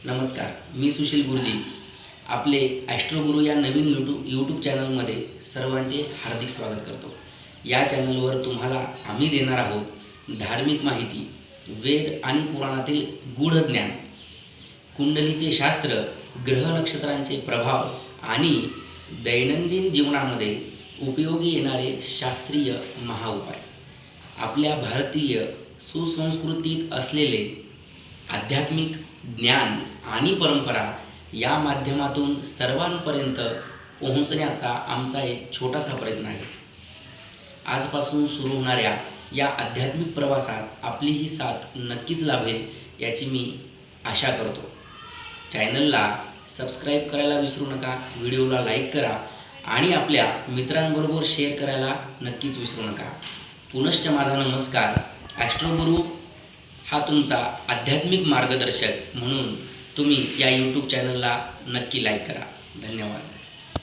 नमस्कार, मी सुशील गुरुजी. आपले ॲस्ट्रोगुरू या नवीन यूट्यूब चॅनलमध्ये सर्वांचे हार्दिक स्वागत करतो. या चॅनलवर तुम्हाला आम्ही देणार आहोत धार्मिक माहिती, वेद आणि पुराणातील गूढ ज्ञान, कुंडलीचे शास्त्र, ग्रह नक्षत्रांचे प्रभाव आणि दैनंदिन जीवनामध्ये उपयोगी येणारे शास्त्रीय महाउपाय. आपल्या भारतीय सुसंस्कृतीत असलेले आध्यात्मिक ज्ञान आणि परंपरा या माध्यमातून सर्वांपर्यंत पोहोचण्याचा आमचा एक छोटासा प्रयत्न आहे. आजपासून सुरू होणाऱ्या या आध्यात्मिक प्रवासात आपली ही साथ नक्कीच लाभेल याची मी आशा करतो. चॅनलला सबस्क्राईब करायला विसरू नका, व्हिडिओला लाईक करा आणि आपल्या मित्रांबरोबर शेअर करायला नक्कीच विसरू नका. पुनश्च माझा नमस्कार. ॲस्ट्रोगुरू हा तुमचा आध्यात्मिक मार्गदर्शक म्हणून तुम्ही या यूट्यूब चॅनलला नक्की लाईक करा. धन्यवाद.